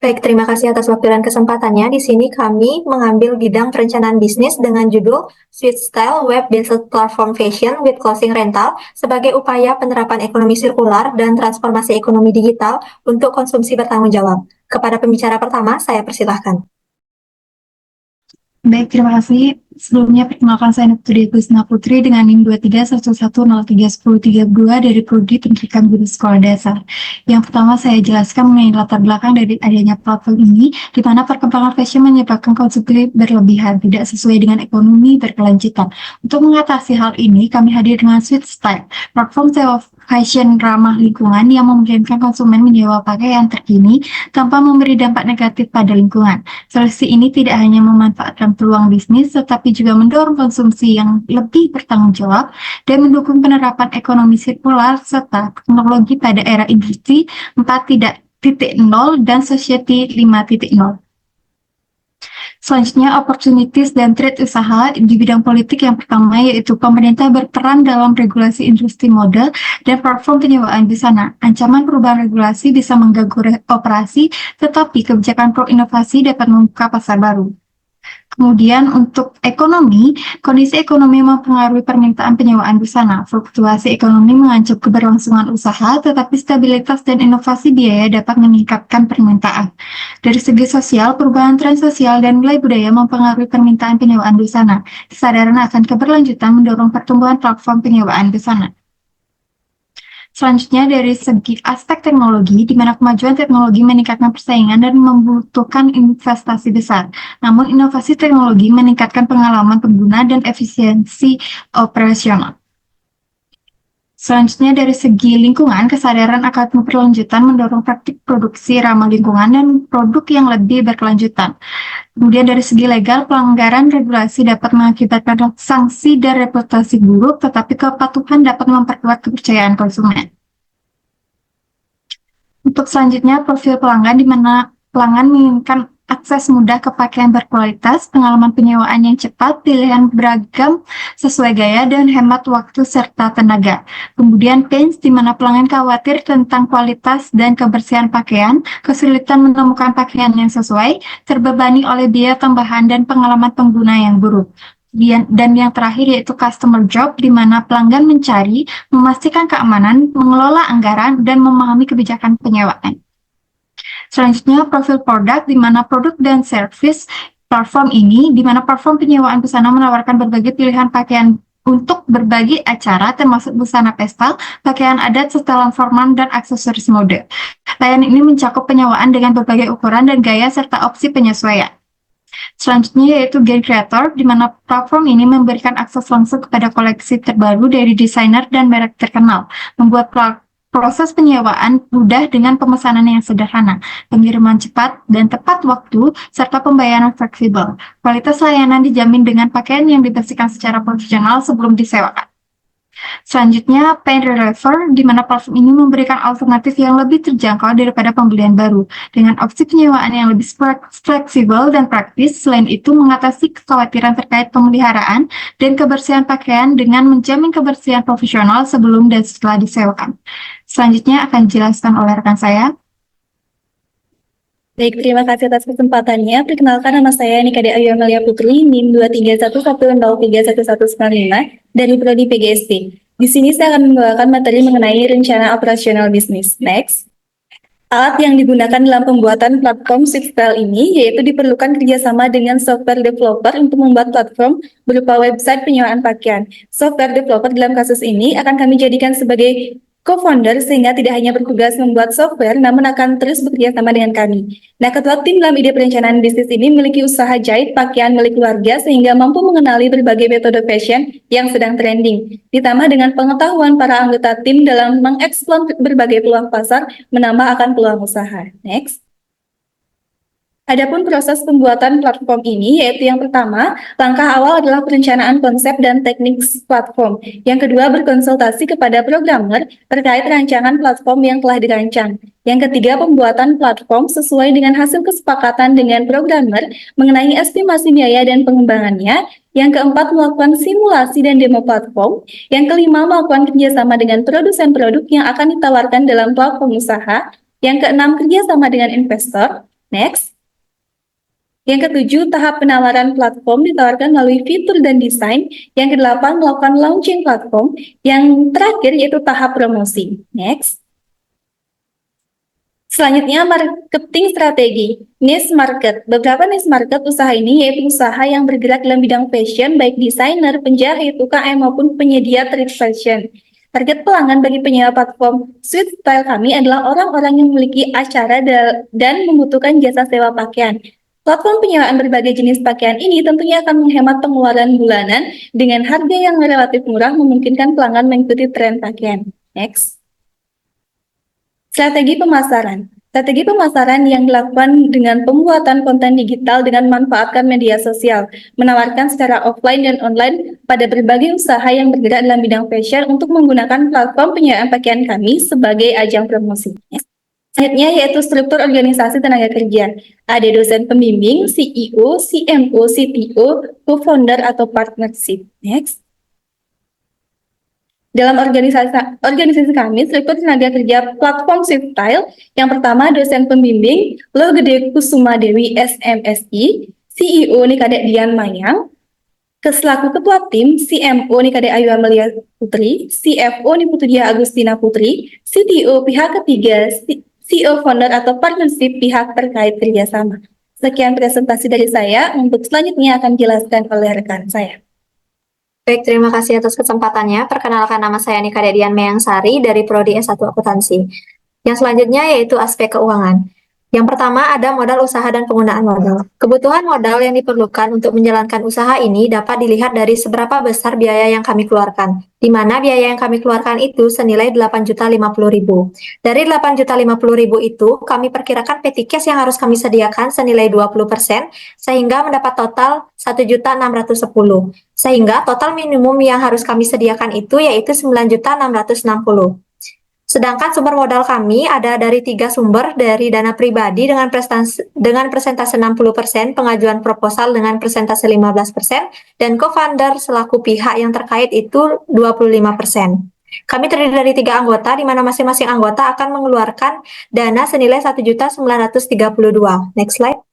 Baik, terima kasih atas waktu dan kesempatannya. Di sini kami mengambil bidang perencanaan bisnis dengan judul Sweet Style Web-Based Platform Fashion with Clothing Rental sebagai upaya penerapan ekonomi sirkular dan transformasi ekonomi digital untuk konsumsi bertanggung jawab. Kepada pembicara pertama, saya persilahkan. Baik, terima kasih. Sebelumnya, perkenalkan saya Nuptudi Kusna Putri dengan NIM 2311031032 dari Prodi Pendidikan Guru Sekolah Dasar. Yang pertama, saya jelaskan mengenai latar belakang dari adanya platform ini, di mana perkembangan fashion menyebabkan konsumsi berlebihan, tidak sesuai dengan ekonomi berkelanjutan. Untuk mengatasi hal ini, kami hadir dengan Sweet Style, platform sewa fashion ramah lingkungan yang memungkinkan konsumen menyewa pakaian terkini tanpa memberi dampak negatif pada lingkungan. Solusi ini tidak hanya memanfaatkan peluang bisnis, tetapi juga mendorong konsumsi yang lebih bertanggung jawab dan mendukung penerapan ekonomi sirkular serta teknologi pada era industri 4.0 dan society 5.0. Selanjutnya, opportunities dan trade usaha di bidang politik yang pertama yaitu pemerintah berperan dalam regulasi industri modal dan platform penyewaan busana. Ancaman perubahan regulasi bisa mengganggu operasi, tetapi kebijakan pro-inovasi dapat membuka pasar baru. Kemudian untuk ekonomi, kondisi ekonomi mempengaruhi permintaan penyewaan busana. Fluktuasi ekonomi mengancam keberlangsungan usaha, tetapi stabilitas dan inovasi biaya dapat meningkatkan permintaan. Dari segi sosial, perubahan tren sosial dan nilai budaya mempengaruhi permintaan penyewaan busana. Kesadaran akan keberlanjutan mendorong pertumbuhan platform penyewaan busana. Selanjutnya dari segi aspek teknologi, di mana kemajuan teknologi meningkatkan persaingan dan membutuhkan investasi besar. Namun inovasi teknologi meningkatkan pengalaman pengguna dan efisiensi operasional. Selanjutnya dari segi lingkungan, kesadaran akan keberlanjutan mendorong praktik produksi ramah lingkungan dan produk yang lebih berkelanjutan. Kemudian dari segi legal, pelanggaran regulasi dapat mengakibatkan sanksi dan reputasi buruk, tetapi kepatuhan dapat memperkuat kepercayaan konsumen. Untuk selanjutnya, profil pelanggan di mana pelanggan menginginkan akses mudah ke pakaian berkualitas, pengalaman penyewaan yang cepat, pilihan beragam sesuai gaya, dan hemat waktu serta tenaga. Kemudian pains di mana pelanggan khawatir tentang kualitas dan kebersihan pakaian, kesulitan menemukan pakaian yang sesuai, terbebani oleh biaya tambahan dan pengalaman pengguna yang buruk. Dan yang terakhir yaitu customer job, di mana pelanggan mencari, memastikan keamanan, mengelola anggaran, dan memahami kebijakan penyewaan. Selanjutnya, profil produk, di mana produk dan service platform ini, di mana platform penyewaan busana menawarkan berbagai pilihan pakaian untuk berbagai acara, termasuk busana pesta, pakaian adat, setelan formal, dan aksesoris mode. Layanan ini mencakup penyewaan dengan berbagai ukuran dan gaya, serta opsi penyesuaian. Selanjutnya yaitu Gen Creator, di mana platform ini memberikan akses langsung kepada koleksi terbaru dari desainer dan merek terkenal, membuat proses penyewaan mudah dengan pemesanan yang sederhana, pengiriman cepat dan tepat waktu, serta pembayaran fleksibel. Kualitas layanan dijamin dengan pakaian yang dibersihkan secara profesional sebelum disewakan. Selanjutnya, Paint Reliever, di mana platform ini memberikan alternatif yang lebih terjangkau daripada pembelian baru, dengan opsi penyewaan yang lebih fleksibel dan praktis. Selain itu, mengatasi kekhawatiran terkait pemeliharaan dan kebersihan pakaian dengan menjamin kebersihan profesional sebelum dan setelah disewakan. Selanjutnya akan dijelaskan oleh rekan saya. Baik, terima kasih atas kesempatannya. Perkenalkan, nama saya Nika Ayu Amalia Putri, NIM 2311031195 dari Prodi PGSD. Di sini saya akan membawakan materi mengenai rencana operasional bisnis. Next. Alat yang digunakan dalam pembuatan platform Sweetstyle ini yaitu diperlukan kerjasama dengan software developer untuk membuat platform berupa website penyewaan pakaian. Software developer dalam kasus ini akan kami jadikan sebagai co-founder sehingga tidak hanya bertugas membuat software, namun akan terus bekerja sama dengan kami. Nah, ketua tim dalam ide perencanaan bisnis ini memiliki usaha jahit pakaian milik keluarga sehingga mampu mengenali berbagai metode fashion yang sedang trending. Ditambah dengan pengetahuan para anggota tim dalam mengeksplor berbagai peluang pasar, menambah akan peluang usaha. Next. Adapun proses pembuatan platform ini, yaitu yang pertama, langkah awal adalah perencanaan konsep dan teknik platform. Yang kedua, berkonsultasi kepada programmer terkait rancangan platform yang telah dirancang. Yang ketiga, pembuatan platform sesuai dengan hasil kesepakatan dengan programmer mengenai estimasi biaya dan pengembangannya. Yang keempat, melakukan simulasi dan demo platform. Yang kelima, melakukan kerjasama dengan produsen produk yang akan ditawarkan dalam platform usaha. Yang keenam, kerjasama dengan investor. Next. Yang ketujuh, tahap penawaran platform ditawarkan melalui fitur dan desain. Yang kedelapan, melakukan launching platform. Yang terakhir yaitu tahap promosi. Next. Selanjutnya, marketing strategi. Niche market. Beberapa niche market usaha ini yaitu usaha yang bergerak dalam bidang fashion, baik desainer, penjahit, UKM, maupun penyedia thrift fashion. Target pelanggan bagi penyewa platform Sweet Style kami adalah orang-orang yang memiliki acara dan membutuhkan jasa sewa pakaian. Platform penyewaan berbagai jenis pakaian ini tentunya akan menghemat pengeluaran bulanan dengan harga yang relatif murah, memungkinkan pelanggan mengikuti tren pakaian. Next. Strategi pemasaran. Strategi pemasaran yang dilakukan dengan pembuatan konten digital dengan memanfaatkan media sosial, menawarkan secara offline dan online pada berbagai usaha yang bergerak dalam bidang fashion untuk menggunakan platform penyewaan pakaian kami sebagai ajang promosi. Selanjutnya yaitu struktur organisasi tenaga kerja. Ada dosen pembimbing, CEO, CMO, CTO, co-founder atau partnership. Next. Dalam organisasi kami, struktur tenaga kerja platform Sweet Style, yang pertama dosen pembimbing, Lo Gede Kusuma Dewi SMSI, CEO Nikadek Dian Mayang, selaku ketua tim, CMO Nikadek Ayu Amelia Putri, CFO Niputudia Agustina Putri, CTO pihak ketiga, CEO founder atau partnership pihak terkait kerjasama. Sekian presentasi dari saya, untuk selanjutnya akan dijelaskan oleh rekan saya. Baik, terima kasih atas kesempatannya. Perkenalkan, nama saya Nika Dedian Meyangsari dari Prodi S1 Akuntansi. Yang selanjutnya yaitu aspek keuangan. Yang pertama ada modal usaha dan penggunaan modal. Kebutuhan modal yang diperlukan untuk menjalankan usaha ini dapat dilihat dari seberapa besar biaya yang kami keluarkan, di mana biaya yang kami keluarkan itu senilai 8.050.000. Dari 8.050.000 itu, kami perkirakan petty cash yang harus kami sediakan senilai 20%, sehingga mendapat total 1.610. Sehingga total minimum yang harus kami sediakan itu yaitu 9.660. Sedangkan sumber modal kami ada dari 3 sumber, dari dana pribadi dengan persentase 60%, pengajuan proposal dengan persentase 15%, dan co-founder selaku pihak yang terkait itu 25%. Kami terdiri dari 3 anggota, di mana masing-masing anggota akan mengeluarkan dana senilai 1.932. Next slide.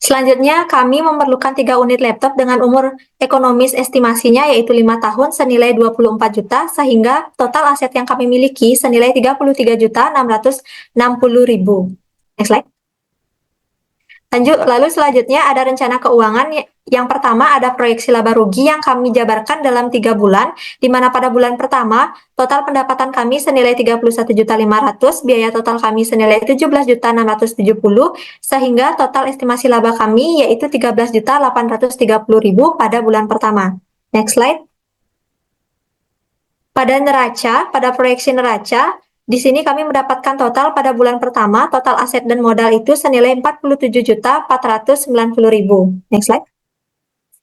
Selanjutnya, kami memerlukan 3 unit laptop dengan umur ekonomis estimasinya yaitu 5 tahun senilai 24 juta, sehingga total aset yang kami miliki senilai 33.660.000. Next slide. Lalu selanjutnya ada rencana keuangan. Yang pertama ada proyeksi laba rugi yang kami jabarkan dalam 3 bulan, di mana pada bulan pertama total pendapatan kami senilai 31.500.000, biaya total kami senilai 17.670.000, sehingga total estimasi laba kami yaitu 13.830.000 pada bulan pertama. Next slide. Pada proyeksi neraca, di sini kami mendapatkan total pada bulan pertama, total aset dan modal itu senilai 47.490.000. Next slide.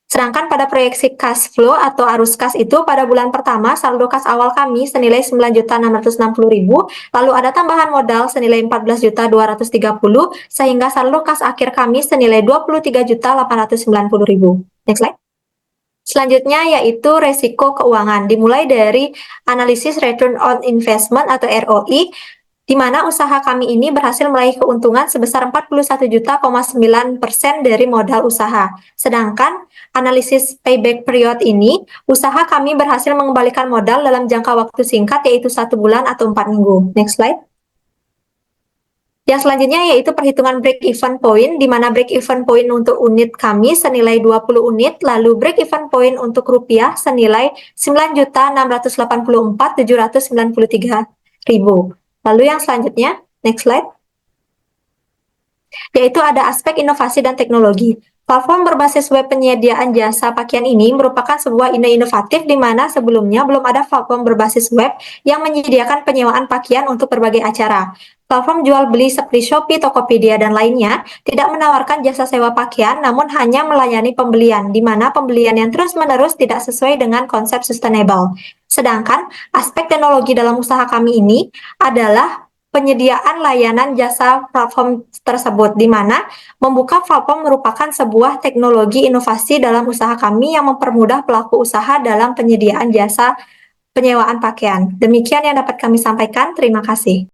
Sedangkan pada proyeksi cash flow atau arus kas itu pada bulan pertama, saldo kas awal kami senilai 9.660.000, lalu ada tambahan modal senilai 14.230.000, sehingga saldo kas akhir kami senilai 23.890.000. Next slide. Selanjutnya yaitu resiko keuangan, dimulai dari analisis return on investment atau ROI, di mana usaha kami ini berhasil meraih keuntungan sebesar 41,9% dari modal usaha. Sedangkan analisis payback period ini, usaha kami berhasil mengembalikan modal dalam jangka waktu singkat yaitu 1 bulan atau 4 minggu. Next slide. Yang selanjutnya yaitu perhitungan break-even point, di mana break-even point untuk unit kami senilai 20 unit, lalu break-even point untuk rupiah senilai 9.684.793.000. Lalu yang selanjutnya, next slide, yaitu ada aspek inovasi dan teknologi. Platform berbasis web penyediaan jasa pakaian ini merupakan sebuah ide inovatif di mana sebelumnya belum ada platform berbasis web yang menyediakan penyewaan pakaian untuk berbagai acara. Platform jual beli seperti Shopee, Tokopedia, dan lainnya tidak menawarkan jasa sewa pakaian, namun hanya melayani pembelian, di mana pembelian yang terus-menerus tidak sesuai dengan konsep sustainable. Sedangkan aspek teknologi dalam usaha kami ini adalah penyediaan layanan jasa platform tersebut, di mana membuka platform merupakan sebuah teknologi inovasi dalam usaha kami yang mempermudah pelaku usaha dalam penyediaan jasa penyewaan pakaian. Demikian yang dapat kami sampaikan. Terima kasih.